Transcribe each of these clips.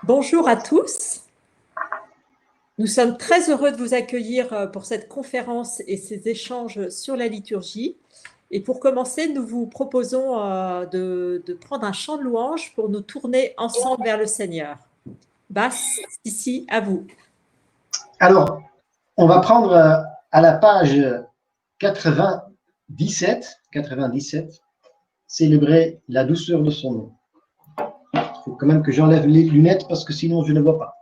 Bonjour à tous. Nous sommes très heureux de vous accueillir pour cette conférence et ces échanges sur la liturgie. Et pour commencer, nous vous proposons de prendre un chant de louange pour nous tourner ensemble vers le Seigneur. Basse, ici, à vous. Alors, on va prendre à la page 97, célébrer la douceur de son nom. Il faut quand même que j'enlève les lunettes parce que sinon je ne vois pas.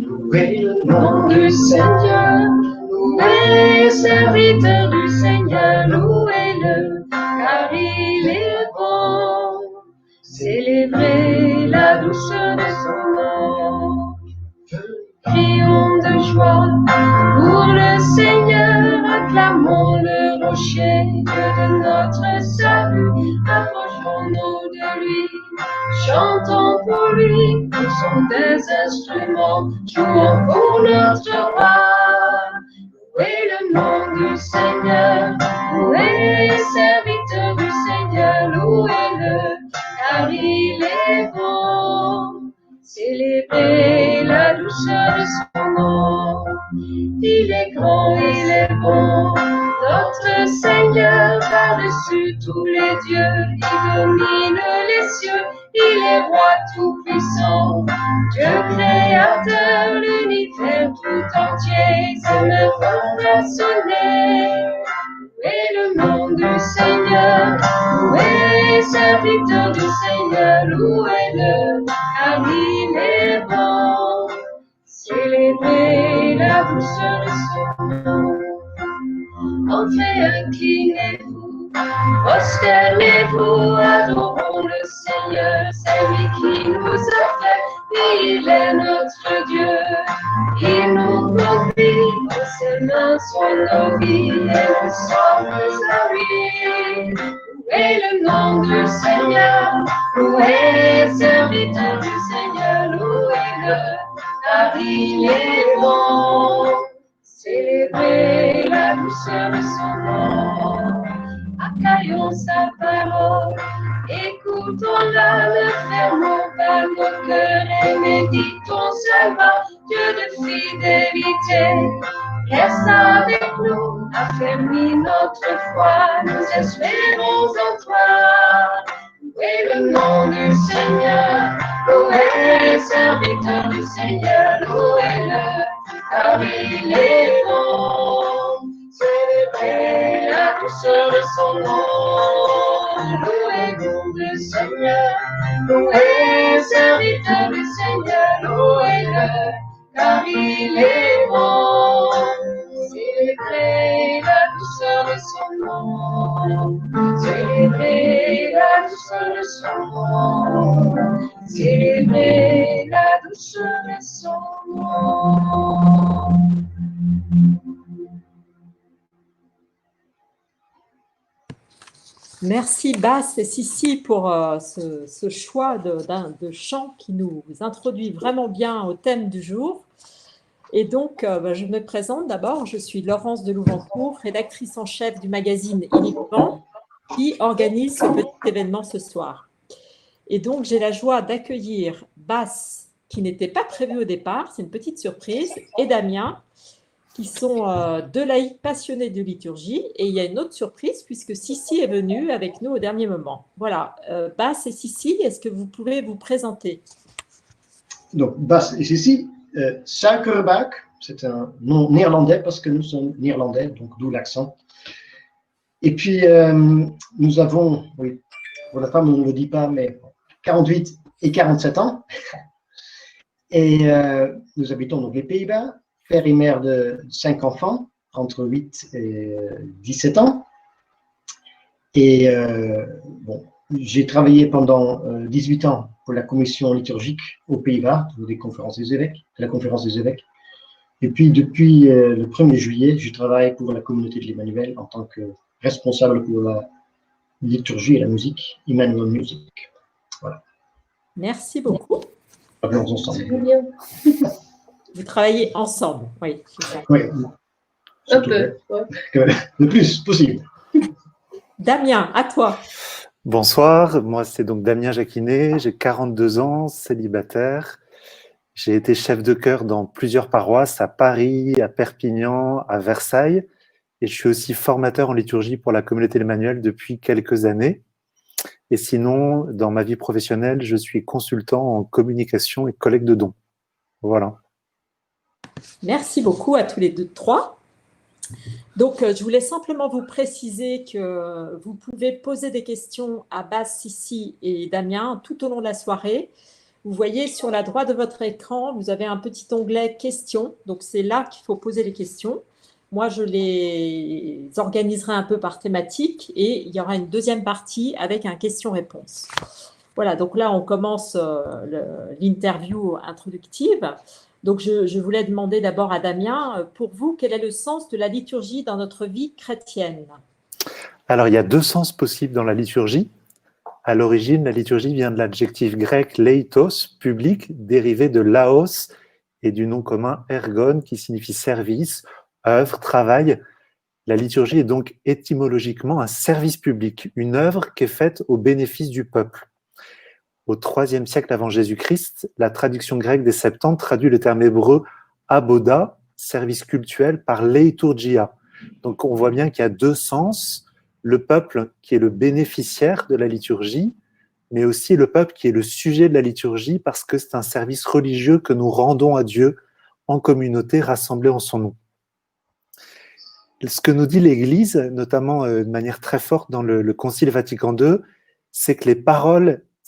Louez le nom du Seigneur, louez le serviteur du Seigneur, louez-le, car il est bon. Célébrez la douceur de son nom. Crions de joie pour le Seigneur, acclamons le rocher, Dieu de notre salut, approchons-nous de lui, chantons pour lui, au son des instruments, jouons pour notre roi. Louez le nom du Seigneur, louez les serviteurs du Seigneur, louez-le, car il est bon. Célébrez la douceur de son nom. Il est grand, il est bon. Notre Seigneur par-dessus tous les dieux. Il domine les cieux. Il est roi tout-puissant. Dieu créateur, l'univers tout entier. Ses mains font sonner. Louez le nom du Seigneur. Louez les serviteurs du Seigneur. Louez-le, car il est bon. Célébrez la douceur de son nom. Entrez, inclinez-vous, prosternez-vous, adorons le Seigneur. C'est lui qui nous a fait, il est notre Dieu. Il nous conduit, dans ses mains sont nos vies, et nous sommes à lui. Louez le nom du Seigneur, louez les serviteurs du Seigneur, louez-le, car il est bon. Célébrez la douceur de son nom. Accueillons sa parole, écoutons-la, ne fermons pas nos cœurs et méditons seulement Dieu de fidélité. Reste avec nous, affermis notre foi, nous espérons en toi. Louez le nom du Seigneur, louez les serviteurs du Seigneur, louez-le, car il est bon. Célébrez la douceur de son nom. Louez-vous le Seigneur, louez les serviteurs du Seigneur, louez-le, car il est bon. Célébrez la douceur de son nom. Célébrez la douceur de son nom. Célébrez la douceur de son nom. Merci Basse et Sissi pour ce choix de chant qui nous introduit vraiment bien au thème du jour. Et donc, je me présente d'abord, je suis Laurence de Louvencourt, rédactrice en chef du magazine Il est Vivant, qui organise ce petit événement ce soir. Et donc, j'ai la joie d'accueillir Basse, qui n'était pas prévu au départ, c'est une petite surprise, et Damien, qui sont deux laïcs passionnés de liturgie. Et il y a une autre surprise, puisque Sissi est venue avec nous au dernier moment. Voilà, Basse et Sissi, est-ce que vous pouvez vous présenter? Donc, Basse et Sissi, Suikerbak, c'est un nom néerlandais parce que nous sommes néerlandais, donc d'où l'accent. Et puis, nous avons, oui, pour la femme, on ne le dit pas, mais 48 et 47 ans. Et nous habitons donc les Pays-Bas, père et mère de 5 enfants, entre 8 et 17 ans. Et bon, j'ai travaillé pendant 18 ans pour la commission liturgique aux Pays-Bas, des conférences des évêques, la conférence des évêques. Et puis, depuis le 1er juillet, je travaille pour la communauté de l'Emmanuel en tant que responsable pour la liturgie et la musique, Emmanuel Music. Voilà. Merci beaucoup. Parlons ensemble. Vous travaillez ensemble, oui, c'est ça. Oui. Un peu, ouais. Le plus possible. Damien, à toi. Bonsoir, moi c'est donc Damien Jacquinet, j'ai 42 ans, célibataire. J'ai été chef de chœur dans plusieurs paroisses à Paris, à Perpignan, à Versailles. Et je suis aussi formateur en liturgie pour la communauté d'Emmanuel depuis quelques années. Et sinon, dans ma vie professionnelle, je suis consultant en communication et collecte de dons. Voilà. Merci beaucoup à tous les trois. Donc, je voulais simplement vous préciser que vous pouvez poser des questions à Bas, Sissi et Damien tout au long de la soirée. Vous voyez sur la droite de votre écran, vous avez un petit onglet questions. Donc, c'est là qu'il faut poser les questions. Moi, je les organiserai un peu par thématique et il y aura une deuxième partie avec un question-réponse. Voilà, donc là, on commence l'interview introductive. Donc, je voulais demander d'abord à Damien, pour vous, quel est le sens de la liturgie dans notre vie chrétienne? Alors, il y a deux sens possibles dans la liturgie. À l'origine, la liturgie vient de l'adjectif grec leitos, public, dérivé de laos et du nom commun ergon, qui signifie service, œuvre, travail. La liturgie est donc étymologiquement un service public, une œuvre qui est faite au bénéfice du peuple. Au IIIe siècle avant Jésus-Christ, la traduction grecque des Septante traduit le terme hébreu aboda, service cultuel, par leiturgia. Donc on voit bien qu'il y a deux sens, le peuple qui est le bénéficiaire de la liturgie, mais aussi le peuple qui est le sujet de la liturgie parce que c'est un service religieux que nous rendons à Dieu en communauté rassemblée en son nom. Ce que nous dit l'Église, notamment de manière très forte dans le Concile Vatican II, c'est que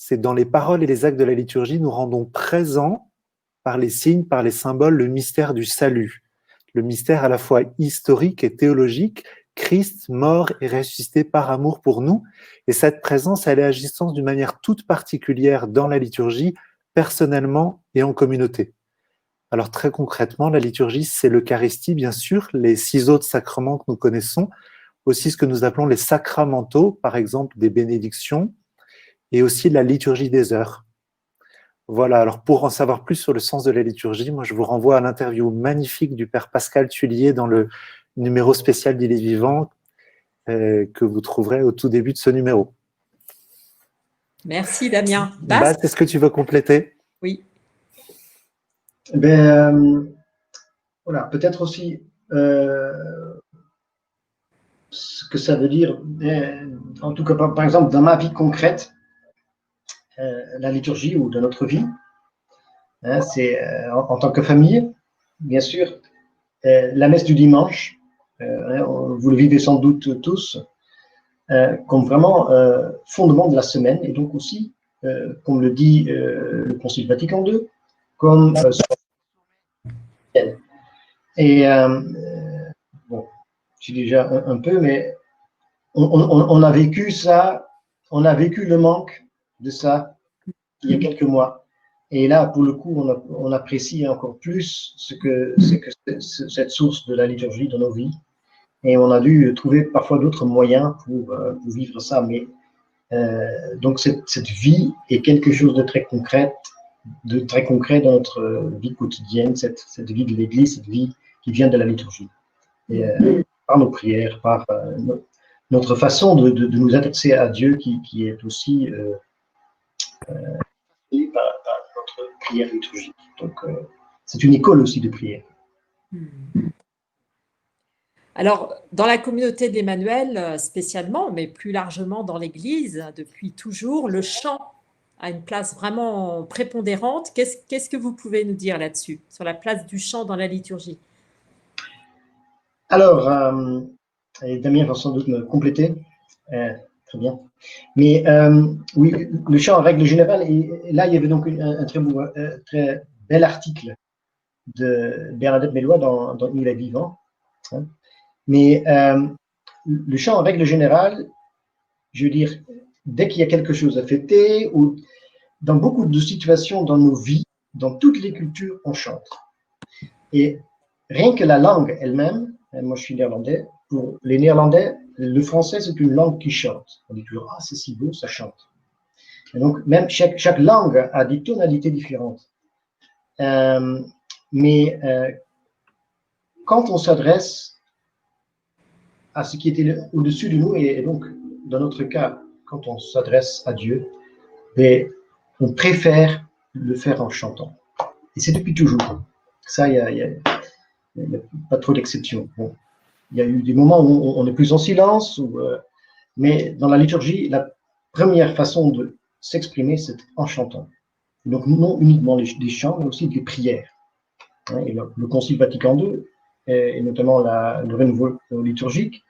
c'est dans les paroles et les actes de la liturgie, nous rendons présent par les signes, par les symboles, le mystère du salut. Le mystère à la fois historique et théologique, Christ mort et ressuscité par amour pour nous. Et cette présence, elle est agissante d'une manière toute particulière dans la liturgie, personnellement et en communauté. Alors très concrètement, la liturgie, c'est l'Eucharistie, bien sûr, les 6 autres sacrements que nous connaissons, aussi ce que nous appelons les sacramentaux, par exemple des bénédictions, et aussi la liturgie des heures. Voilà, alors pour en savoir plus sur le sens de la liturgie, moi je vous renvoie à l'interview magnifique du Père Pascal Tullier dans le numéro spécial d'Il est vivant, que vous trouverez au tout début de ce numéro. Merci Damien. Bas, est-ce que tu veux compléter? Oui. Voilà, peut-être aussi ce que ça veut dire, en tout cas par exemple dans ma vie concrète, la liturgie ou de notre vie, c'est en tant que famille, bien sûr, la messe du dimanche, vous le vivez sans doute tous, comme vraiment fondement de la semaine, et donc aussi, comme le dit le Concile Vatican II, comme et bon, je suis déjà un peu, mais on a vécu ça, on a vécu le manque de ça il y a quelques mois. Et là, pour le coup, on apprécie encore plus ce que cette source de la liturgie dans nos vies. Et on a dû trouver parfois d'autres moyens pour vivre ça. Mais donc cette vie est quelque chose de très concret dans notre vie quotidienne, cette vie de l'Église, cette vie qui vient de la liturgie. Et par nos prières, par notre façon de nous adresser à Dieu qui est aussi par notre prière liturgique. Donc, c'est une école aussi de prière. Alors, dans la communauté d'Emmanuel spécialement, mais plus largement dans l'Église, depuis toujours, le chant a une place vraiment prépondérante. Qu'est-ce que vous pouvez nous dire là-dessus, sur la place du chant dans la liturgie? Alors, et Damien va sans doute me compléter. Très bien. Mais oui, le chant en règle générale, et là il y avait donc un très bel article de Bernadette Bellois dans Il est vivant. Hein. Mais le chant en règle générale, je veux dire, dès qu'il y a quelque chose à fêter, ou dans beaucoup de situations dans nos vies, dans toutes les cultures, on chante. Et rien que la langue elle-même, moi je suis néerlandais, pour les Néerlandais, le français c'est une langue qui chante. On dit toujours, ah c'est si beau, ça chante. Et donc même chaque langue a des tonalités différentes. Mais quand on s'adresse à ce qui était au-dessus de nous, et donc, dans notre cas, quand on s'adresse à Dieu, mais on préfère le faire en chantant. Et c'est depuis toujours. Ça, il n'y a pas trop d'exceptions. Bon, il y a eu des moments où on est plus en silence, mais dans la liturgie, la première façon de s'exprimer, c'est en chantant. Donc, non uniquement des chants, mais aussi des prières. Et le Concile Vatican II, et notamment le renouveau liturgique,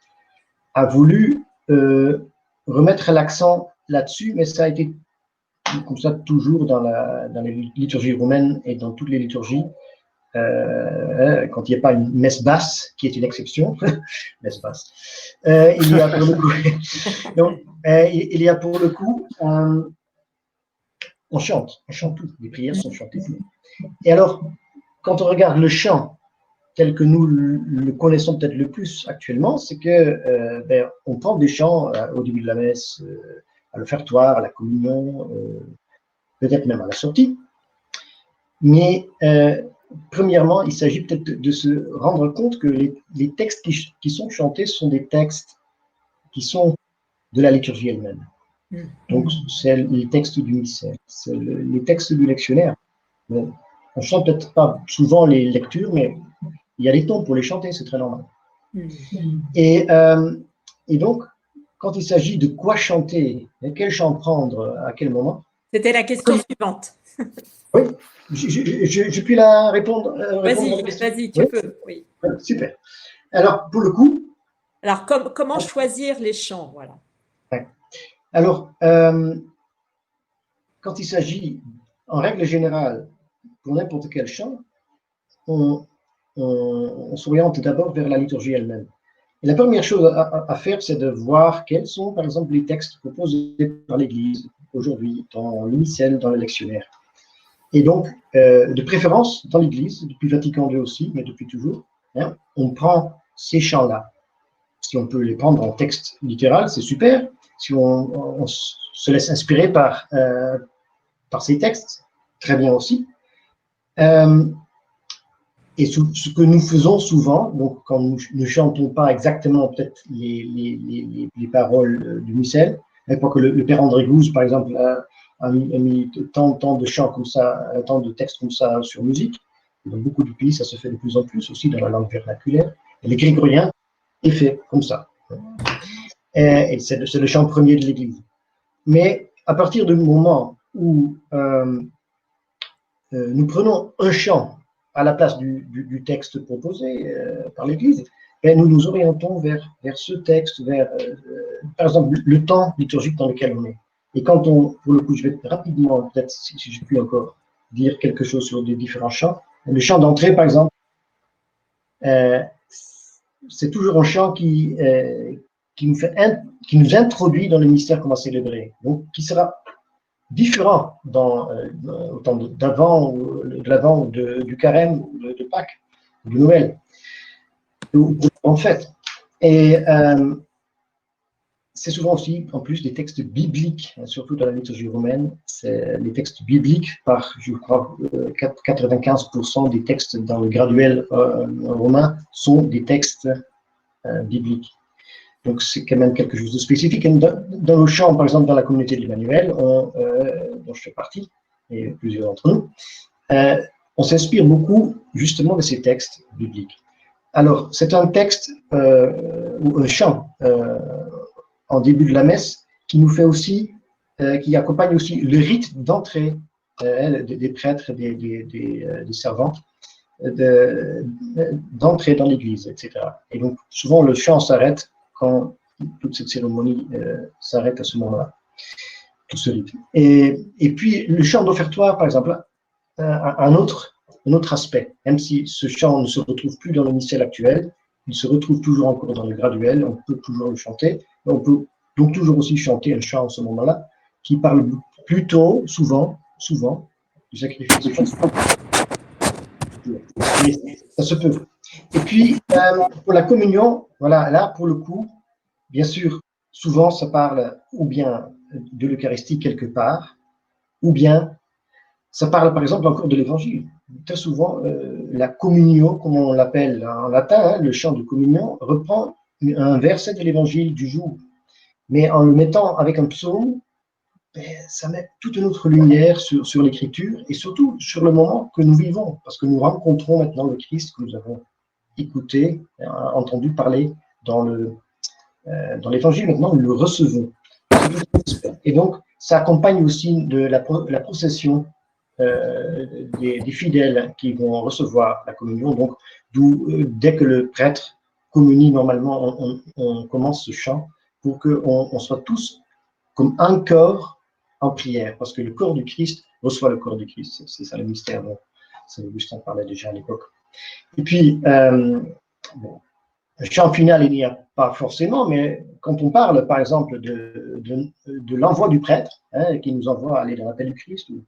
a voulu remettre l'accent là-dessus, mais ça a été comme ça toujours dans les liturgies romaines et dans toutes les liturgies. Quand il n'y a pas une messe basse, qui est une exception, messe basse, il y a pour le coup, donc, il y a pour le coup, on chante tout, les prières sont chantées. Et alors, quand on regarde le chant tel que nous le connaissons peut-être le plus actuellement, c'est que on prend des chants au début de la messe, à l'offertoire, à la communion, peut-être même à la sortie. Mais premièrement, il s'agit peut-être de se rendre compte que les textes qui sont chantés sont des textes qui sont de la liturgie elle-même. Donc, c'est les textes du missel, c'est les textes du lectionnaire. On ne chante peut-être pas souvent les lectures, mais il y a des tons pour les chanter, c'est très normal. Et donc, quand il s'agit de quoi chanter, quel chant prendre, à quel moment. C'était la question suivante. Oui, je puis la répondre. Vas-y, tu peux. Oui. Super. Alors, pour le coup. Alors, comment choisir les chants, voilà. Ouais. Alors, quand il s'agit, en règle générale, pour n'importe quel chant, on s'oriente d'abord vers la liturgie elle-même. Et la première chose à faire, c'est de voir quels sont, par exemple, les textes proposés par l'Église aujourd'hui, dans le missel, dans le lectionnaire. Et donc, de préférence, dans l'Église, depuis Vatican II aussi, mais depuis toujours, hein, on prend ces chants-là. Si on peut les prendre en texte littéral, c'est super. Si on se laisse inspirer par ces textes, très bien aussi. Et ce que nous faisons souvent, donc quand nous ne chantons pas exactement peut-être les paroles du missel, pour que le Père André Gouze, par exemple, a mis tant de chants comme ça, tant de textes comme ça sur musique. Dans beaucoup de pays, ça se fait de plus en plus, aussi dans la langue vernaculaire. Et les grégoriens est fait comme ça. Et c'est le chant premier de l'Église. Mais à partir du moment où nous prenons un chant à la place du texte proposé par l'Église, nous nous orientons vers ce texte, vers, par exemple, le temps liturgique dans lequel on est. Et quand pour le coup, je vais rapidement, peut-être si je puis encore dire quelque chose sur les différents chants. Le chant d'entrée, par exemple, c'est toujours un chant qui nous introduit dans le mystère qu'on va célébrer. Donc, qui sera différent au temps d'avant, de l'avant, du carême, de Pâques, de Noël, en fait. Et c'est souvent aussi, en plus, des textes bibliques, surtout dans la liturgie romaine. C'est les textes bibliques, je crois, 95% des textes dans le graduel romain sont des textes bibliques. Donc, c'est quand même quelque chose de spécifique. Et dans le chant, par exemple, dans la communauté de l'Emmanuel, dont je fais partie, et plusieurs d'entre nous, on s'inspire beaucoup, justement, de ces textes bibliques. Alors, c'est un texte, ou un chant, en début de la messe, qui nous fait aussi, qui accompagne aussi le rite d'entrée des prêtres, des servantes, d'entrer dans l'église, etc. Et donc, souvent, le chant s'arrête quand toute cette cérémonie s'arrête à ce moment-là, tout ce rite. Et puis, le chant d'offertoire, par exemple, un autre aspect, même si ce chant ne se retrouve plus dans le missel actuel, il se retrouve toujours encore dans le graduel, on peut toujours le chanter, on peut donc toujours aussi chanter un chant à ce moment-là, qui parle plutôt, souvent, du sacrifice. Ça se peut. Et puis, pour la communion, voilà, là, pour le coup, bien sûr, souvent, ça parle ou bien de l'Eucharistie quelque part, ou bien ça parle par exemple encore de l'évangile. Très souvent, la communio, comme on l'appelle en latin, hein, le chant de communion, reprend un verset de l'évangile du jour. Mais en le mettant avec un psaume, ben, ça met toute une autre lumière sur l'écriture et surtout sur le moment que nous vivons, parce que nous rencontrons maintenant le Christ que nous avons écouté, entendu parler dans l'évangile. Maintenant, nous le recevons. Et donc, ça accompagne aussi de la procession des fidèles qui vont recevoir la communion. Donc, dès que le prêtre communie, normalement, on commence ce chant pour qu'on soit tous comme un corps en prière, parce que le corps du Christ reçoit le corps du Christ. C'est ça le mystère dont Saint Augustin parlait déjà à l'époque. Et puis, bon, le chant final, il n'y a pas forcément, mais quand on parle, par exemple, de l'envoi du prêtre, hein, qui nous envoie à aller dans l'appel du Christ, ou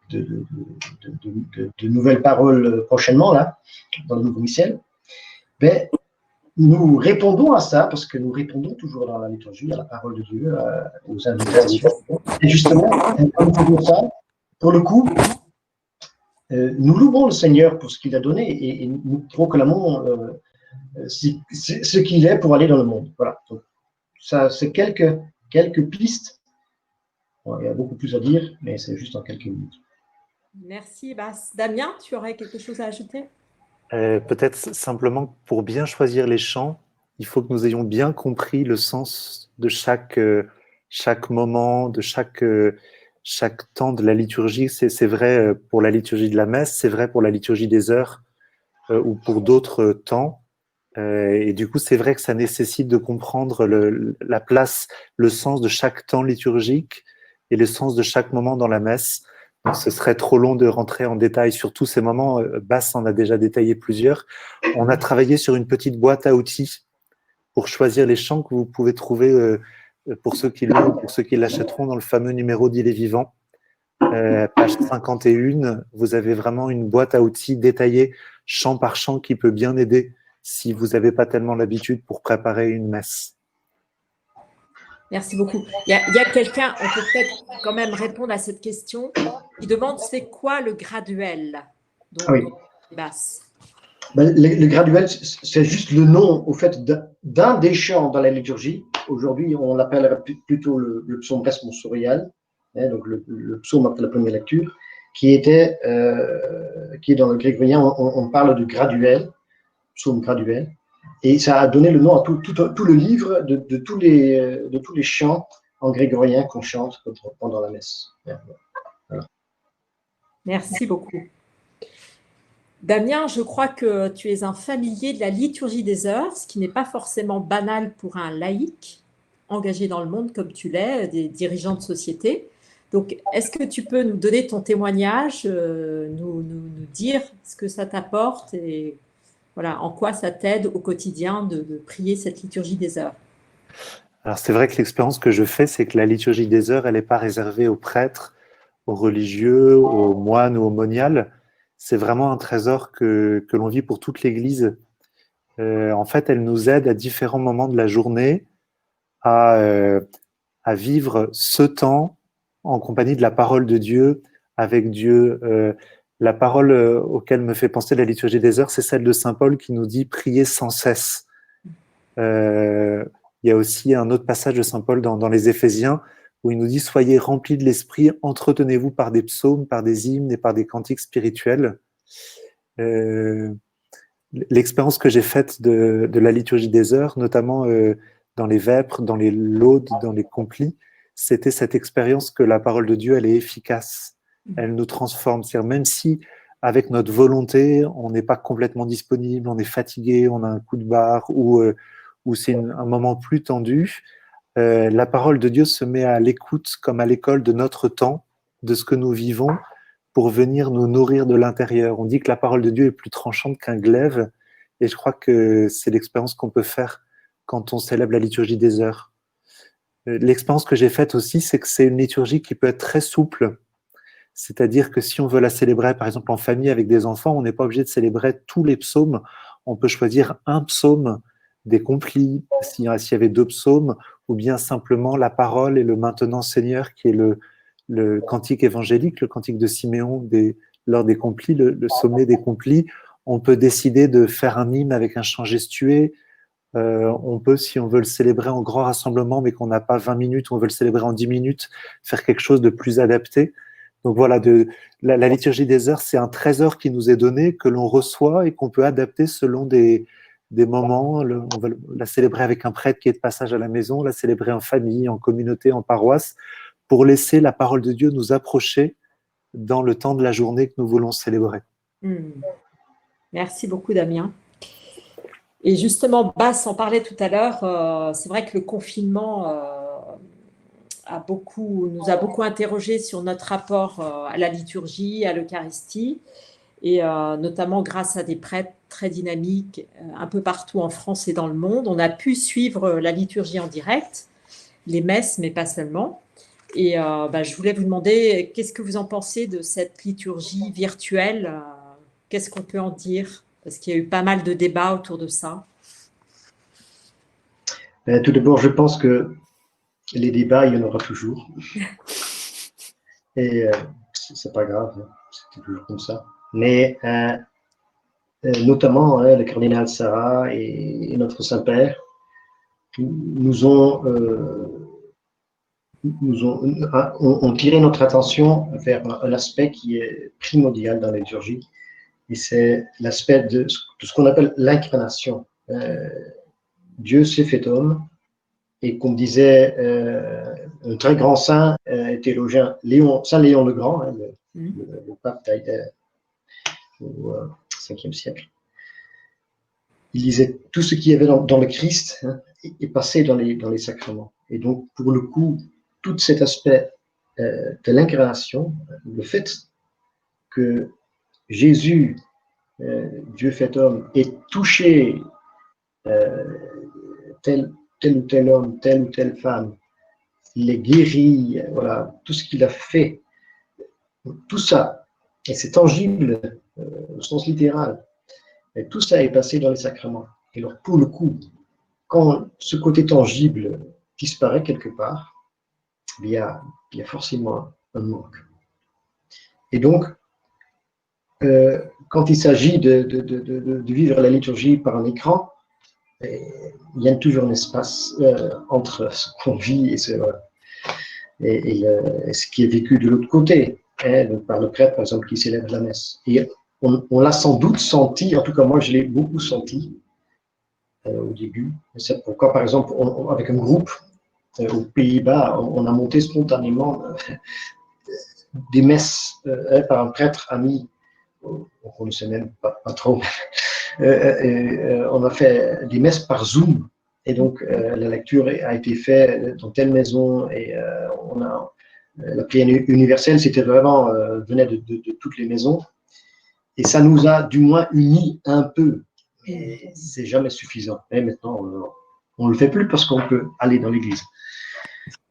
de nouvelles paroles prochainement, là, dans le nouveau missel, ben, nous répondons à ça, parce que nous répondons toujours dans la liturgie, à la parole de Dieu, aux invitations. Et justement, quand nous faisons ça, pour le coup, nous louons le Seigneur pour ce qu'il a donné et nous proclamons ce qu'il est pour aller dans le monde. Voilà. Donc, ça, c'est quelques pistes. Bon, il y a beaucoup plus à dire, mais c'est juste en quelques minutes. Merci. Damien, tu aurais quelque chose à ajouter? Peut-être simplement pour bien choisir les chants, il faut que nous ayons bien compris le sens de chaque moment, de chaque temps de la liturgie. C'est vrai pour la liturgie de la messe, c'est vrai pour la liturgie des heures ou pour d'autres temps. Et du coup, c'est vrai que ça nécessite de comprendre la place, le sens de chaque temps liturgique et le sens de chaque moment dans la messe. Donc, ce serait trop long de rentrer en détail sur tous ces moments. Bass en a déjà détaillé plusieurs. On a travaillé sur une petite boîte à outils pour choisir les chants que vous pouvez trouver pour ceux qui l'ont, pour ceux qui l'achèteront dans le fameux numéro d'Il est vivant. Page 51, vous avez vraiment une boîte à outils détaillée, chant par chant, qui peut bien aider si vous n'avez pas tellement l'habitude pour préparer une messe. Merci beaucoup. Il y a quelqu'un, on peut peut-être quand même répondre à cette question, qui demande c'est quoi le graduel? Donc, oui. basse. Ben, le graduel, c'est juste le nom au fait d'un des chants dans la liturgie. Aujourd'hui, on l'appelle plutôt le psaume responsorial, hein, donc le psaume après la première lecture, qui est dans le grégorien, on parle de graduel, psaume graduel, et ça a donné le nom à tout le livre de tous les chants en grégorien qu'on chante pendant la messe. Voilà. Merci beaucoup. Damien, je crois que tu es un familier de la liturgie des heures, ce qui n'est pas forcément banal pour un laïc engagé dans le monde comme tu l'es, des dirigeants de société. Donc, est-ce que tu peux nous donner ton témoignage, nous dire ce que ça t'apporte et voilà, en quoi ça t'aide au quotidien de prier cette liturgie des heures? Alors, c'est vrai que l'expérience que je fais, c'est que la liturgie des heures, elle n'est pas réservée aux prêtres, aux religieux, aux moines ou aux moniales. C'est vraiment un trésor que l'on vit pour toute l'Église. En fait, elle nous aide à différents moments de la journée à vivre ce temps en compagnie de la parole de Dieu, avec Dieu. La parole auquel me fait penser la liturgie des heures, c'est celle de Saint Paul qui nous dit « prier sans cesse ». Il y a aussi un autre passage de Saint Paul dans les Éphésiens où il nous dit « Soyez remplis de l'esprit, entretenez-vous par des psaumes, par des hymnes et par des cantiques spirituels ». L'expérience que j'ai faite de la liturgie des heures, notamment dans les vêpres, dans les laudes, dans les complis, c'était cette expérience que la parole de Dieu, elle est efficace, elle nous transforme. C'est-à-dire même si, avec notre volonté, on n'est pas complètement disponible, on est fatigué, on a un coup de barre ou c'est un moment plus tendu, la parole de Dieu se met à l'écoute comme à l'école de notre temps, de ce que nous vivons, pour venir nous nourrir de l'intérieur. On dit que la parole de Dieu est plus tranchante qu'un glaive, et je crois que c'est l'expérience qu'on peut faire quand on célèbre la liturgie des heures. L'expérience que j'ai faite aussi, c'est que c'est une liturgie qui peut être très souple. C'est-à-dire que si on veut la célébrer, par exemple en famille avec des enfants, on n'est pas obligé de célébrer tous les psaumes. On peut choisir un psaume des complis, s'il y avait 2 psaumes, ou bien simplement la parole et le Maintenant Seigneur, qui est le cantique évangélique, le cantique de Siméon lors des complis, le sommet des complis. On peut décider de faire un hymne avec un chant gestué. On peut, si on veut le célébrer en grand rassemblement, mais qu'on n'a pas 20 minutes, on veut le célébrer en 10 minutes, faire quelque chose de plus adapté. Donc voilà, la liturgie des heures, c'est un trésor qui nous est donné, que l'on reçoit et qu'on peut adapter selon des moments. On va la célébrer avec un prêtre qui est de passage à la maison, la célébrer en famille, en communauté, en paroisse, pour laisser la parole de Dieu nous approcher dans le temps de la journée que nous voulons célébrer. Merci beaucoup, Damien. Et justement, Bas en parlait tout à l'heure, c'est vrai que le confinement nous a beaucoup interrogés sur notre rapport à la liturgie, à l'Eucharistie, et notamment grâce à des prêtres très dynamiques un peu partout en France et dans le monde, on a pu suivre la liturgie en direct, les messes, mais pas seulement. Et je voulais vous demander, qu'est-ce que vous en pensez de cette liturgie virtuelle? Qu'est-ce qu'on peut en dire? Parce qu'il y a eu pas mal de débats autour de ça. Tout d'abord, je pense que les débats, il y en aura toujours. Et c'est pas grave, hein, c'est toujours comme ça. Mais notamment, le cardinal Sarah et notre Saint-Père ont tiré notre attention vers un aspect qui est primordial dans la liturgie, et c'est l'aspect de ce qu'on appelle l'incarnation. Dieu s'est fait homme, et comme disait un très grand saint théologien, Saint Léon le Grand, hein, le pape au 5e siècle, il disait tout ce qu'il y avait dans le Christ, hein, est passé dans les sacrements. Et donc, pour le coup, tout cet aspect de l'incarnation, le fait que Jésus, Dieu fait homme, ait touché tel ou tel homme, telle ou telle femme, il est guéri, voilà, tout ce qu'il a fait, tout ça, et c'est tangible au sens littéral, et tout ça est passé dans les sacrements. Et alors, pour le coup, quand ce côté tangible disparaît quelque part, il y a forcément un manque. Et donc, quand il s'agit de vivre la liturgie par un écran, il y a toujours un espace entre ce qu'on vit et ce qui est vécu de l'autre côté, hein, donc par le prêtre, par exemple, qui célèbre la messe. Et on l'a sans doute senti, en tout cas moi je l'ai beaucoup senti au début. C'est pourquoi, par exemple, avec un groupe aux Pays-Bas, on a monté spontanément des messes par un prêtre ami, on ne sait même pas trop. On a fait des messes par Zoom. Et donc, la lecture a été faite dans telle maison, et la prière universelle, c'était vraiment, venait de toutes les maisons. Et ça nous a du moins unis un peu. Et c'est jamais suffisant. Et maintenant, on ne le fait plus parce qu'on peut aller dans l'église.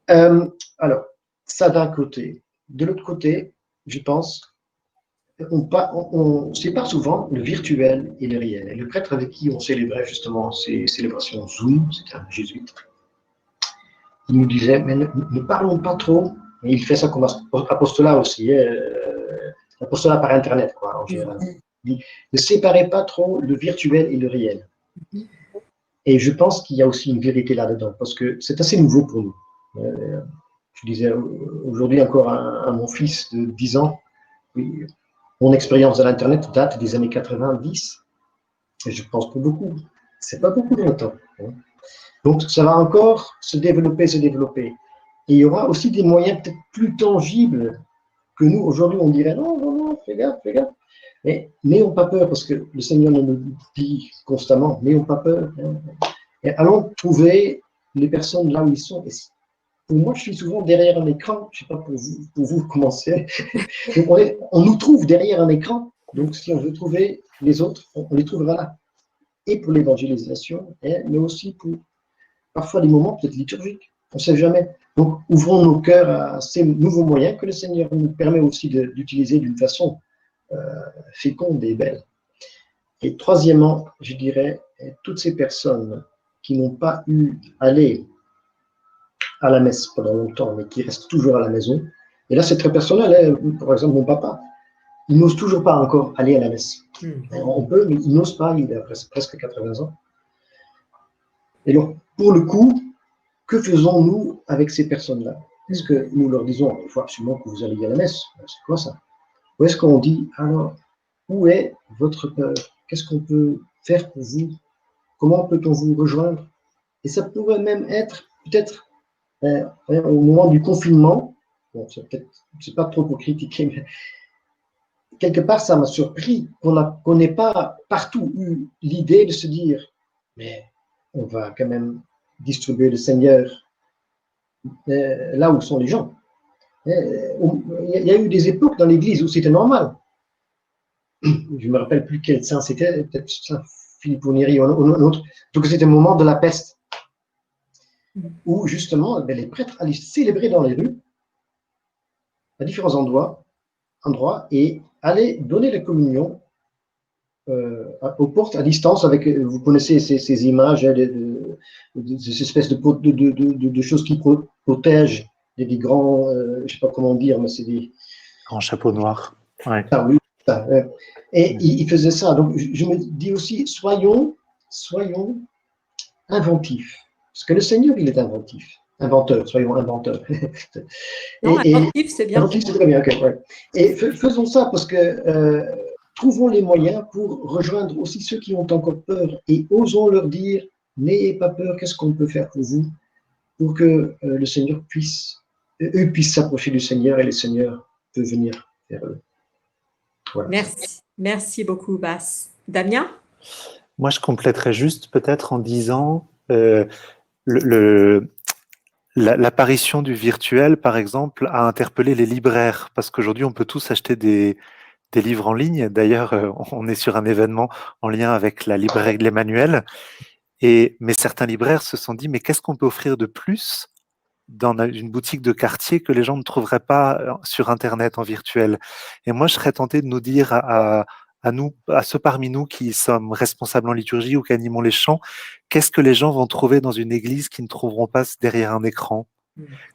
Alors, ça d'un côté. De l'autre côté, je pense, on sépare souvent le virtuel et le réel. Et le prêtre avec qui on célébrait justement ces célébrations Zoom, c'était un jésuite, il nous disait, mais ne parlons pas trop, et il fait ça comme apostolat aussi, apostolat par Internet, quoi, en général. Il dit, ne séparez pas trop le virtuel et le réel. Et je pense qu'il y a aussi une vérité là-dedans, parce que c'est assez nouveau pour nous. Je disais aujourd'hui encore à mon fils de 10 ans, oui, mon expérience de l'Internet date des années 90, et je pense pas beaucoup. C'est pas beaucoup longtemps. Hein. Donc, ça va encore se développer. Et il y aura aussi des moyens peut-être plus tangibles que nous. Aujourd'hui, on dirait non, fais gaffe. Mais n'ayons pas peur, parce que le Seigneur nous dit constamment, n'ayons pas peur. Hein. Et allons trouver les personnes là où ils sont. Et pour moi, je suis souvent derrière un écran. Je ne sais pas pour vous comment c'est. On nous trouve derrière un écran. Donc, si on veut trouver les autres, on les trouvera là. Et pour l'évangélisation, mais aussi pour parfois des moments peut-être liturgiques. On ne sait jamais. Donc, ouvrons nos cœurs à ces nouveaux moyens que le Seigneur nous permet aussi d'utiliser d'une façon féconde et belle. Et troisièmement, je dirais, toutes ces personnes qui n'ont pas eu à aller à la messe pendant longtemps, mais qui restent toujours à la maison, Et là, c'est très personnel. Hein. Par exemple, mon papa, il n'ose toujours pas encore aller à la messe. On peut, mais il n'ose pas, il a presque 80 ans. Et donc, pour le coup, que faisons-nous avec ces personnes-là? Est-ce que nous leur disons, il faut absolument que vous alliez à la messe? C'est quoi ça? Ou est-ce qu'on dit, alors, où est votre peur? Qu'est-ce qu'on peut faire pour vous? Comment peut-on vous rejoindre? Et ça pourrait même être, peut-être, au moment du confinement, bon, c'est pas trop pour critiquer, mais quelque part, ça m'a surpris qu'on n'ait pas partout eu l'idée de se dire, mais on va quand même distribuer le Seigneur là où sont les gens. Il y a eu des époques dans l'Église où c'était normal. Je ne me rappelle plus quel saint c'était, peut-être Saint Philippe Neri ou un autre. Donc c'était le moment de la peste, où justement les prêtres allaient célébrer dans les rues, à différents endroits et allaient donner la communion aux portes à distance avec, vous connaissez ces images, ces espèces de choses qui protègent des grands, je ne sais pas comment dire, mais c'est des Grand chapeau noir. Ouais. Ah oui, ça, et il faisait ça. Donc je me dis aussi, soyons inventifs. Parce que le Seigneur, il est inventif. Inventeur, soyons inventeurs. Non, inventif, c'est bien. Inventif, c'est très bien. Okay, ouais. Et faisons ça parce que trouvons les moyens pour rejoindre aussi ceux qui ont encore peur et osons leur dire, n'ayez pas peur, qu'est-ce qu'on peut faire pour vous pour que le Seigneur eux puissent s'approcher du Seigneur et le Seigneur peut venir vers eux. Voilà. Merci beaucoup, Bas. Damien? Moi, je compléterais juste peut-être en disant l'apparition du virtuel, par exemple, a interpellé les libraires, parce qu'aujourd'hui, on peut tous acheter des livres en ligne. D'ailleurs, on est sur un événement en lien avec la librairie de l'Emmanuel. Mais certains libraires se sont dit, mais qu'est-ce qu'on peut offrir de plus dans une boutique de quartier que les gens ne trouveraient pas sur Internet en virtuel? Et moi, je serais tenté de nous dire à ceux parmi nous qui sommes responsables en liturgie ou qui animons les chants, qu'est-ce que les gens vont trouver dans une église qu'ils ne trouveront pas derrière un écran?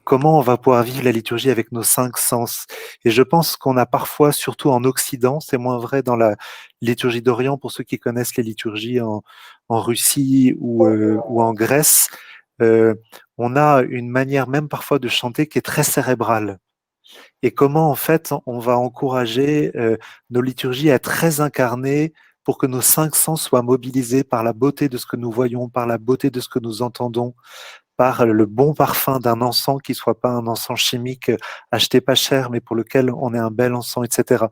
Comment on va pouvoir vivre la liturgie avec nos 5 sens? Et je pense qu'on a parfois, surtout en Occident, c'est moins vrai dans la liturgie d'Orient, pour ceux qui connaissent les liturgies en Russie ou en Grèce, on a une manière même parfois de chanter qui est très cérébrale. Et comment en fait on va encourager nos liturgies à être très incarnées pour que nos 5 sens soient mobilisés par la beauté de ce que nous voyons, par la beauté de ce que nous entendons, par le bon parfum d'un encens qui soit pas un encens chimique acheté pas cher, mais pour lequel on ait un bel encens, etc.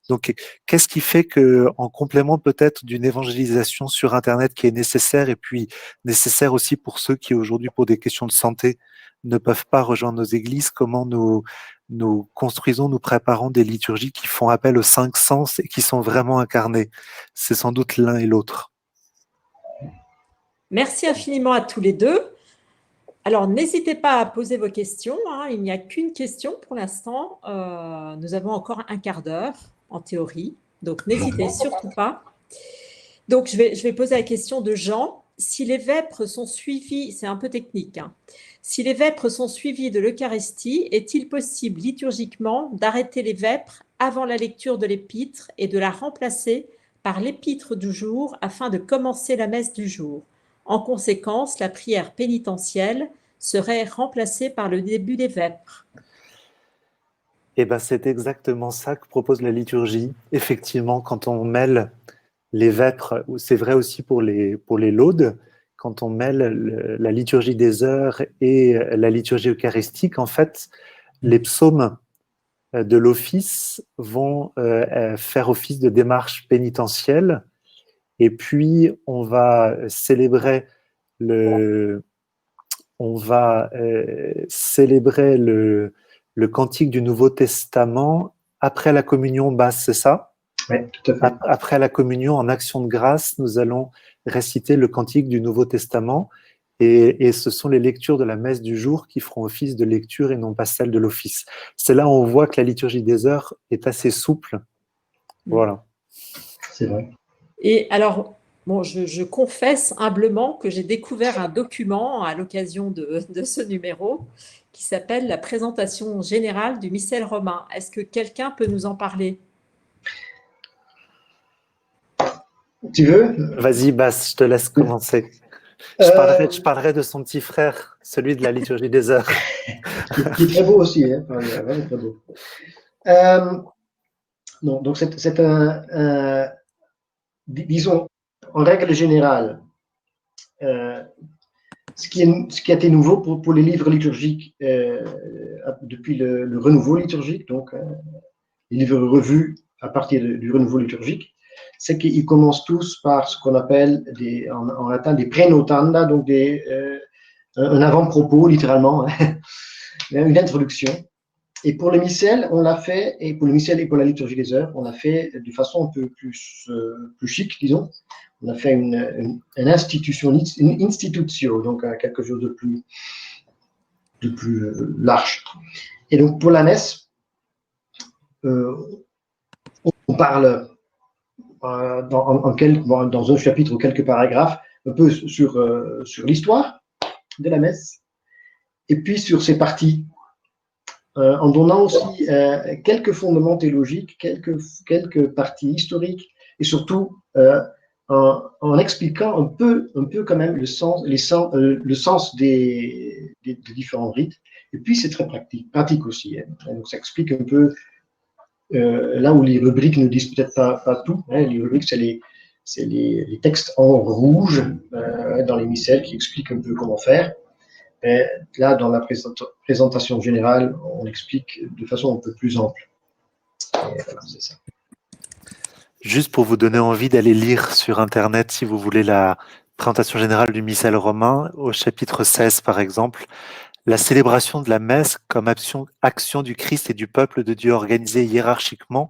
Donc, qu'est-ce qui fait que, en complément peut-être d'une évangélisation sur Internet qui est nécessaire, et puis nécessaire aussi pour ceux qui aujourd'hui, pour des questions de santé, ne peuvent pas rejoindre nos églises, comment nous construisons, nous préparons des liturgies qui font appel aux 5 sens et qui sont vraiment incarnées. C'est sans doute l'un et l'autre. Merci infiniment à tous les deux. Alors, n'hésitez pas à poser vos questions. Il n'y a qu'une question pour l'instant. Nous avons encore un quart d'heure en théorie. Donc, n'hésitez surtout pas. Donc, je vais poser la question de Jean. Si les vêpres sont suivies, c'est un peu technique, si les vêpres sont suivies de l'Eucharistie, est-il possible liturgiquement d'arrêter les vêpres avant la lecture de l'épître et de la remplacer par l'épître du jour afin de commencer la messe du jour? En conséquence, la prière pénitentielle serait remplacée par le début des vêpres. Eh ben, c'est exactement ça que propose la liturgie. Effectivement, quand on mêle les vêpres, c'est vrai aussi pour les laudes, quand on mêle la liturgie des heures et la liturgie eucharistique, en fait, les psaumes de l'office vont faire office de démarche pénitentielle, et puis on va célébrer le cantique du Nouveau Testament après la communion basse, c'est ça? Oui, tout à fait. Après la communion, en action de grâce, nous allons réciter le cantique du Nouveau Testament, et ce sont les lectures de la messe du jour qui feront office de lecture et non pas celle de l'office. C'est là où on voit que la liturgie des heures est assez souple. Voilà. C'est vrai. Et alors, bon, je confesse humblement que j'ai découvert un document à l'occasion de ce numéro qui s'appelle la présentation générale du missel romain. Est-ce que quelqu'un peut nous en parler? Tu veux? Vas-y, Bas, je te laisse commencer. Je parlerai de son petit frère, celui de la liturgie des heures. Qui est très beau aussi, hein, vraiment très beau. Non, donc c'est disons, en règle générale, ce qui a été nouveau pour les livres liturgiques depuis le renouveau liturgique, donc les livres revus à partir du renouveau liturgique, c'est qu'ils commencent tous par ce qu'on appelle en latin des prénotanda, donc un avant-propos littéralement, hein, une introduction. Et pour le missel, on l'a fait, et pour le missel et pour la liturgie des heures, on l'a fait de façon un peu plus chic, disons. On a fait une institution, une institutio, donc quelque chose de plus large. Et donc pour la messe, on parle dans un chapitre ou quelques paragraphes, un peu sur l'histoire de la messe, et puis sur ses parties, en donnant aussi quelques fondements théologiques, quelques parties historiques, et surtout en expliquant un peu quand même le sens des différents rites. Et puis c'est très pratique aussi. Hein. Donc ça explique un peu là où les rubriques ne disent peut-être pas tout. Hein. Les rubriques, c'est les textes en rouge dans les missels qui expliquent un peu comment faire. Mais là, dans la présentation générale, on explique de façon un peu plus ample. Et voilà, c'est ça. Juste pour vous donner envie d'aller lire sur Internet, si vous voulez, la présentation générale du missel romain, au chapitre 16 par exemple, la célébration de la messe comme action du Christ et du peuple de Dieu organisée hiérarchiquement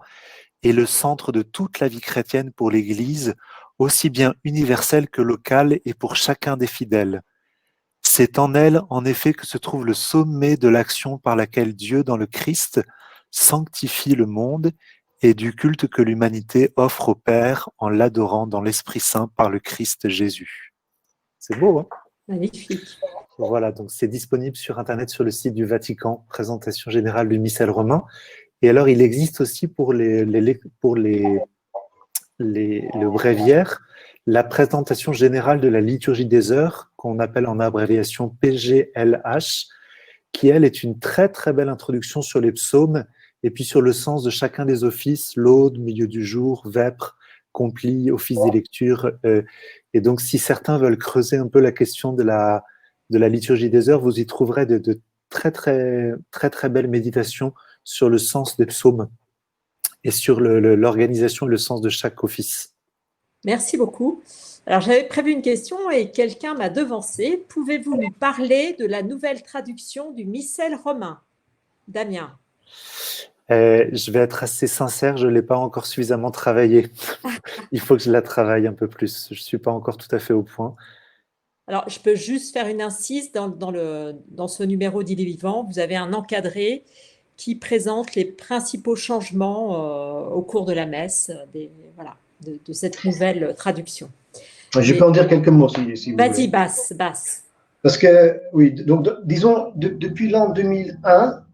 est le centre de toute la vie chrétienne pour l'Église, aussi bien universelle que locale et pour chacun des fidèles. C'est en elle, en effet, que se trouve le sommet de l'action par laquelle Dieu, dans le Christ, sanctifie le monde et du culte que l'humanité offre au Père en l'adorant dans l'Esprit Saint par le Christ Jésus. C'est beau, hein? Magnifique. Voilà, donc c'est disponible sur Internet, sur le site du Vatican, présentation générale du missel romain. Et alors, il existe aussi pour le bréviaire, la présentation générale de la liturgie des heures, qu'on appelle en abréviation PGLH, qui, elle, est une très, très belle introduction sur les psaumes et puis sur le sens de chacun des offices, laude, milieu du jour, vêpres, complis, office des lectures. Et donc, si certains veulent creuser un peu la question de la liturgie des heures, vous y trouverez de très, très, très, très belles méditations sur le sens des psaumes et sur l'organisation et le sens de chaque office. Merci beaucoup. Alors, j'avais prévu une question et quelqu'un m'a devancé. Pouvez-vous nous parler de la nouvelle traduction du missel romain? Damien. Je vais être assez sincère, je ne l'ai pas encore suffisamment travaillé. Il faut que je la travaille un peu plus. Je ne suis pas encore tout à fait au point. Alors, je peux juste faire une incise dans ce numéro d'Il est vivant. Vous avez un encadré qui présente les principaux changements au cours de la messe de cette nouvelle traduction. Je peux en dire quelques mots si vous voulez. Vas-y, Basse. Parce que, oui, donc disons, depuis l'an 2001,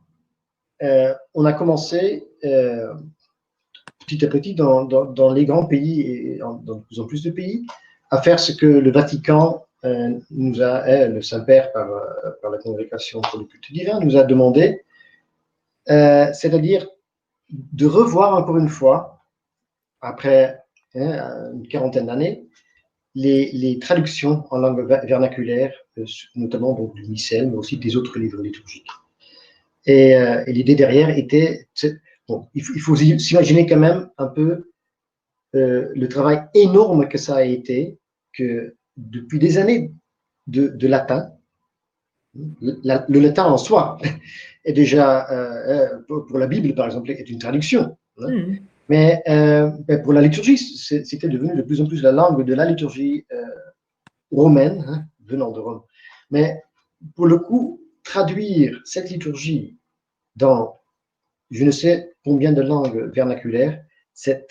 on a commencé petit à petit dans les grands pays et dans de plus en plus de pays à faire ce que le Vatican nous a, le Saint-Père par la Congrégation pour le culte divin, nous a demandé, c'est-à-dire de revoir encore une fois, après une quarantaine d'années, les traductions en langue vernaculaire, notamment donc, du missel, mais aussi des autres livres liturgiques. Et l'idée derrière était, bon, il faut s'imaginer quand même un peu le travail énorme que ça a été, que depuis des années de latin, le latin en soi est déjà, pour la Bible par exemple, est une traduction. Hein. Mais pour la liturgie, c'était devenu de plus en plus la langue de la liturgie romaine, hein, venant de Rome. Mais pour le coup, traduire cette liturgie dans je ne sais combien de langues vernaculaires, c'est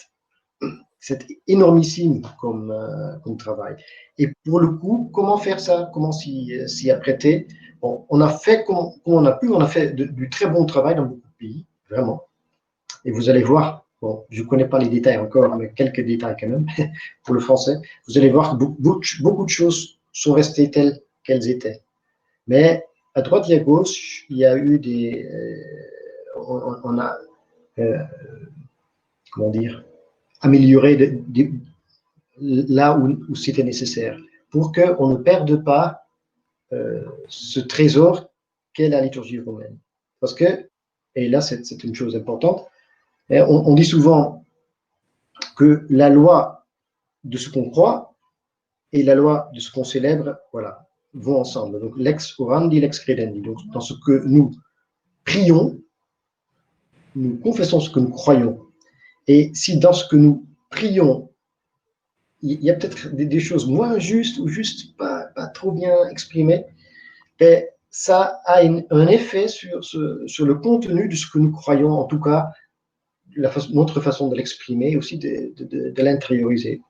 c'est énormissime comme travail. Et pour le coup, comment faire ça? Comment s'y apprêter? Bon, on a fait comme on a pu, on a fait du très bon travail dans beaucoup de pays, vraiment. Et vous allez voir, bon, je ne connais pas les détails encore, mais quelques détails quand même, pour le français. Vous allez voir que beaucoup de choses sont restées telles qu'elles étaient. Mais à droite et à gauche, il y a eu on a, comment dire, amélioré là où c'était nécessaire pour qu'on ne perde pas ce trésor qu'est la liturgie romaine. Parce que, et là c'est une chose importante, on dit souvent que la loi de ce qu'on croit et la loi de ce qu'on célèbre, voilà, vont ensemble. Donc lex orandi, lex credendi. Donc dans ce que nous prions, nous confessons ce que nous croyons. Et si dans ce que nous prions, il y a peut-être des choses moins justes ou juste pas trop bien exprimées, et ça a un effet sur le contenu de ce que nous croyons, en tout cas, notre façon de l'exprimer et aussi de l'intérioriser.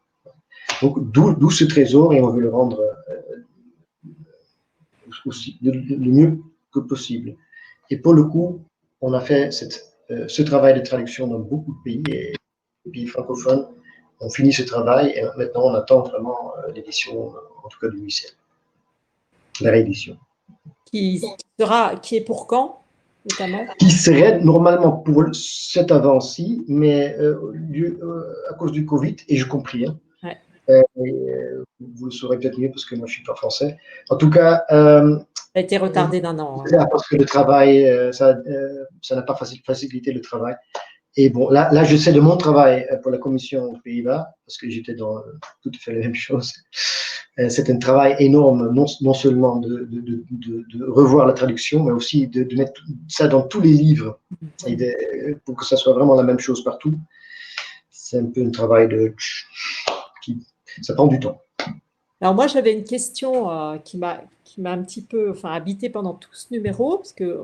Donc, d'où ce trésor, et on veut le rendre aussi le mieux que possible. Et pour le coup, on a fait ce travail de traduction dans beaucoup de pays, et les pays francophones ont fini ce travail, et maintenant on attend vraiment l'édition, en tout cas du Missel, la réédition. Qui est pour quand, notamment? Qui serait normalement pour cet avant-ci, mais à cause du Covid, et je compris, hein, ouais. Vous le saurez peut-être mieux parce que moi je ne suis pas français. En tout cas, ça a été retardé d'1 an. Hein. Parce que le travail, ça n'a pas facilité le travail. Et bon, là, je sais de mon travail pour la commission aux Pays-Bas, parce que j'étais dans tout à fait la même chose. C'est un travail énorme, non seulement de revoir la traduction, mais aussi de mettre ça dans tous les livres, et pour que ça soit vraiment la même chose partout. C'est un peu un travail ça prend du temps. Alors moi, j'avais une question qui m'a un petit peu habité pendant tout ce numéro, parce que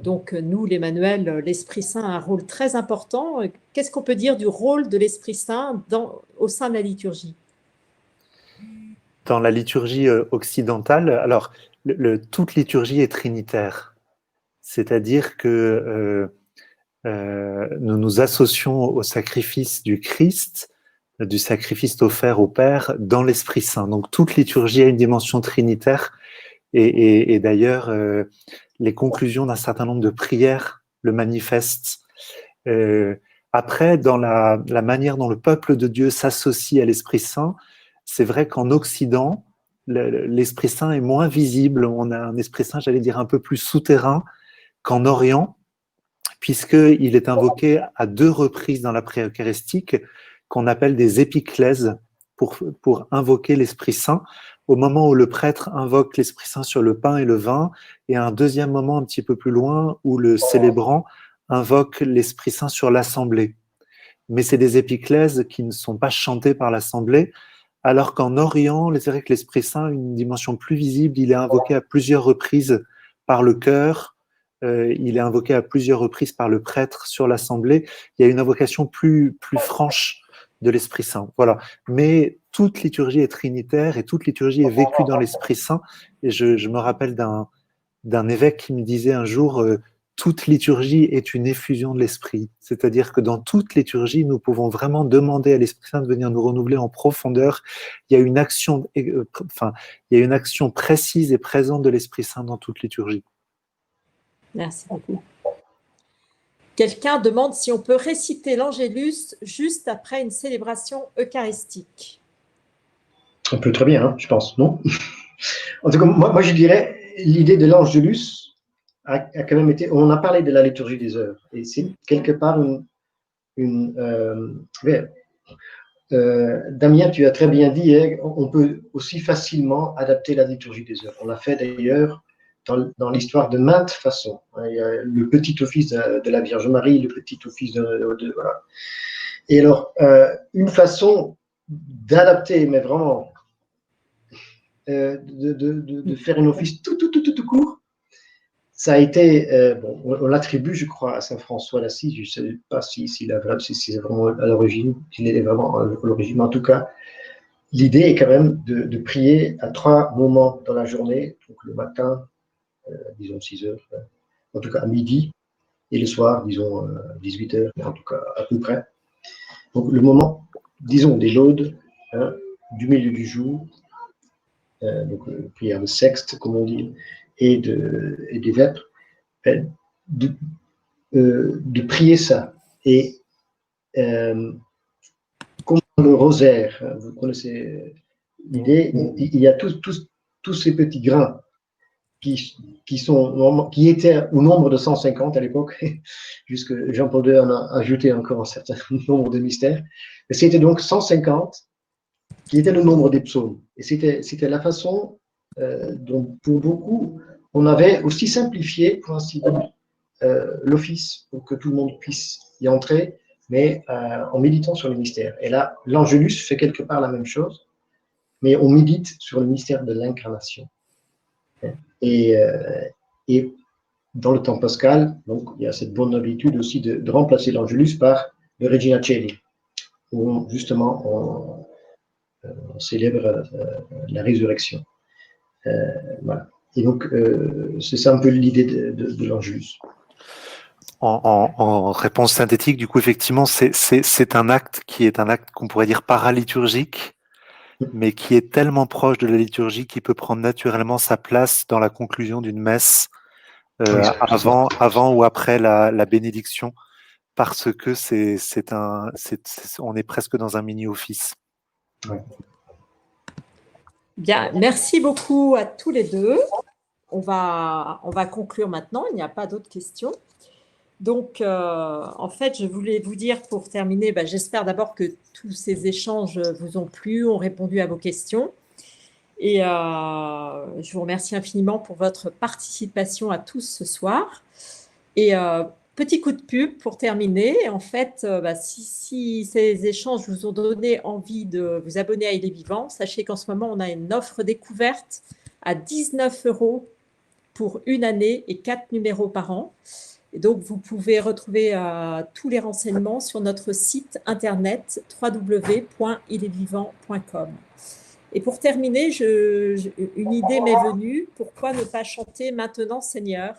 donc nous, les manuels, l'Esprit Saint a un rôle très important. Qu'est-ce qu'on peut dire du rôle de l'Esprit Saint au sein de la liturgie? Dans la liturgie occidentale, alors toute liturgie est trinitaire, c'est-à-dire que nous nous associons au sacrifice du Christ, du sacrifice offert au Père dans l'Esprit Saint. Donc toute liturgie a une dimension trinitaire, et d'ailleurs les conclusions d'un certain nombre de prières le manifestent. Après, dans la manière dont le peuple de Dieu s'associe à l'Esprit Saint, c'est vrai qu'en Occident, l'Esprit Saint est moins visible. On a un Esprit Saint, j'allais dire, un peu plus souterrain qu'en Orient, puisqu'il est invoqué à 2 reprises dans la prière eucharistique, qu'on appelle des épiclèses, pour invoquer l'Esprit Saint, au moment où le prêtre invoque l'Esprit Saint sur le pain et le vin, et un deuxième moment un petit peu plus loin où le célébrant invoque l'Esprit Saint sur l'assemblée. Mais c'est des épiclèses qui ne sont pas chantées par l'assemblée, alors qu'en Orient, c'est vrai que l'Esprit Saint a une dimension plus visible, il est invoqué à plusieurs reprises par le chœur, il est invoqué à plusieurs reprises par le prêtre sur l'assemblée. Il y a une invocation plus franche de l'Esprit Saint. Voilà. Mais toute liturgie est trinitaire et toute liturgie est vécue dans l'Esprit Saint. Et je me rappelle d'un évêque qui me disait un jour toute liturgie est une effusion de l'Esprit. C'est-à-dire que dans toute liturgie, nous pouvons vraiment demander à l'Esprit Saint de venir nous renouveler en profondeur. Il y a une action, il y a une action précise et présente de l'Esprit Saint dans toute liturgie. Merci beaucoup. Quelqu'un demande si on peut réciter l'Angélus juste après une célébration eucharistique. On peut très bien, hein, je pense, non? En tout cas, moi je dirais, l'idée de l'Angélus a quand même été, on a parlé de la liturgie des heures, et c'est quelque part Damien, tu as très bien dit, hein, on peut aussi facilement adapter la liturgie des heures. On l'a fait d'ailleurs dans l'histoire de maintes façons. Il y a le petit office de la Vierge Marie, le petit office voilà. Et alors, une façon d'adapter, mais vraiment, de faire un office tout court, ça a été, bon, on l'attribue, je crois, à saint François d'Assise. Je ne sais pas si c'est vraiment à l'origine, s'il est vraiment à l'origine, mais en tout cas, l'idée est quand même de prier à 3 moments dans la journée, donc le matin, disons 6 heures, en tout cas à midi, et le soir, disons 18 heures, mais en tout cas à peu près. Donc le moment, disons des laudes, hein, du milieu du jour, donc prière de sexte, comme on dit, et des vêpres, de prier ça. Et comme le rosaire, hein, vous connaissez l'idée, il y a tous ces petits grains qui étaient au nombre de 150 à l'époque, jusque Jean-Paul II en a ajouté encore un certain nombre de mystères. Mais c'était donc 150 qui était le nombre des psaumes. Et c'était la façon dont, pour beaucoup, on avait aussi simplifié, pour ainsi dire, l'office pour que tout le monde puisse y entrer, mais en méditant sur le mystère. Et là, l'Angélus fait quelque part la même chose, mais on médite sur le mystère de l'incarnation. Et dans le temps pascal, donc, il y a cette bonne habitude aussi de remplacer l'Angélus par le Regina Coeli, où justement on célèbre la résurrection. Voilà. Et donc, c'est ça un peu l'idée de l'Angélus. En réponse synthétique, du coup, effectivement, c'est un acte qui est un acte qu'on pourrait dire paraliturgique, mais qui est tellement proche de la liturgie qu'il peut prendre naturellement sa place dans la conclusion d'une messe avant ou après la bénédiction, parce que on est presque dans un mini-office. Ouais. Bien, merci beaucoup à tous les deux. On va conclure maintenant, il n'y a pas d'autres questions. Donc, en fait, je voulais vous dire pour terminer, j'espère d'abord que tous ces échanges vous ont plu, ont répondu à vos questions. Et je vous remercie infiniment pour votre participation à tous ce soir. Et petit coup de pub pour terminer. En fait, si ces échanges vous ont donné envie de vous abonner à Il est vivant, sachez qu'en ce moment, on a une offre découverte à 19 € pour 1 année et 4 numéros par an. Et donc, vous pouvez retrouver tous les renseignements sur notre site internet www.ilestvivant.com. Et pour terminer, une idée m'est venue. Pourquoi ne pas chanter Maintenant Seigneur?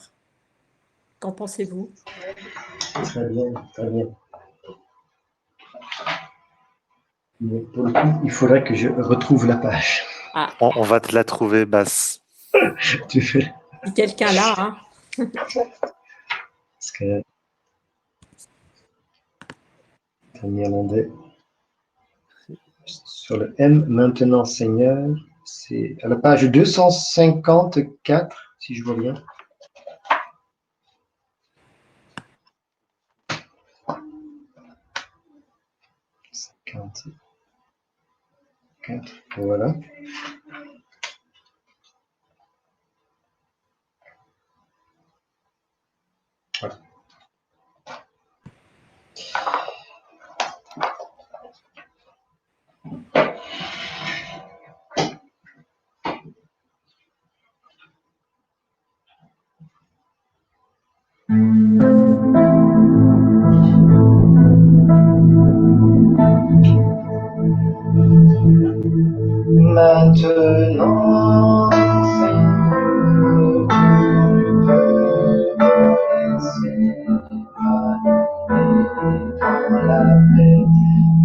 Qu'en pensez-vous? Très bien, très bien. Mais pour le coup, il faudrait que je retrouve la page. Ah. On va te la trouver, Basse. Tu fais. Si quelqu'un là, hein. Parce que en néerlandais, sur le M, Maintenant Seigneur, c'est à la page 254, si je vois bien. Voilà. Voilà. Maintenant, Seigneur, tu peux me laisser aller dans la paix.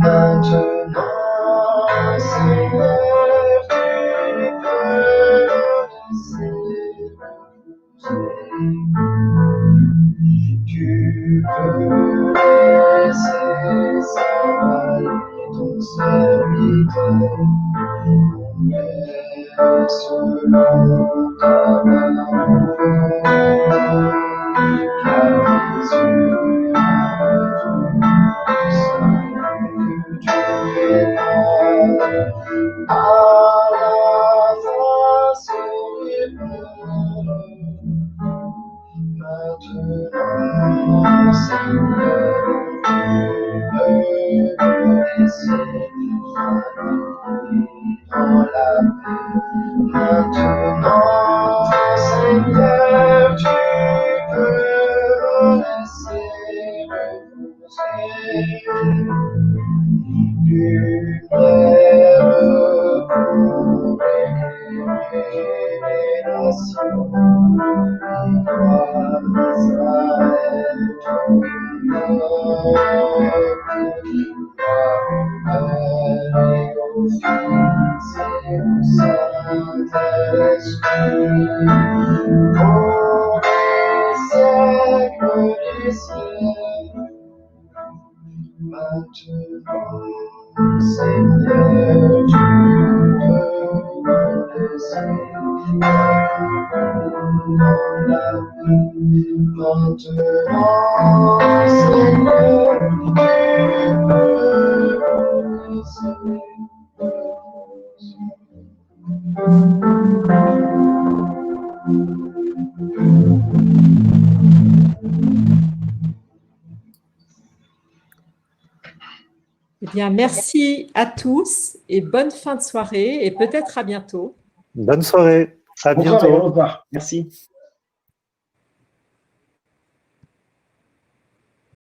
Maintenant, Seigneur, tu peux me laisser. Tu peux laisser s'avaler ton serviteur. Selon ta parole, car Jésus que tu es là, à la face maintenant, Seigneur, tu peux me laisser dans la paix. Maintenant, Seigneur, tu Seigneur, tu peux me laisser dans la vie. Maintenant, Seigneur, tu peux me laisser. Eh bien, merci à tous et bonne fin de soirée et peut-être à bientôt. Bonne soirée. À Bonsoir et bientôt. au revoir. Merci.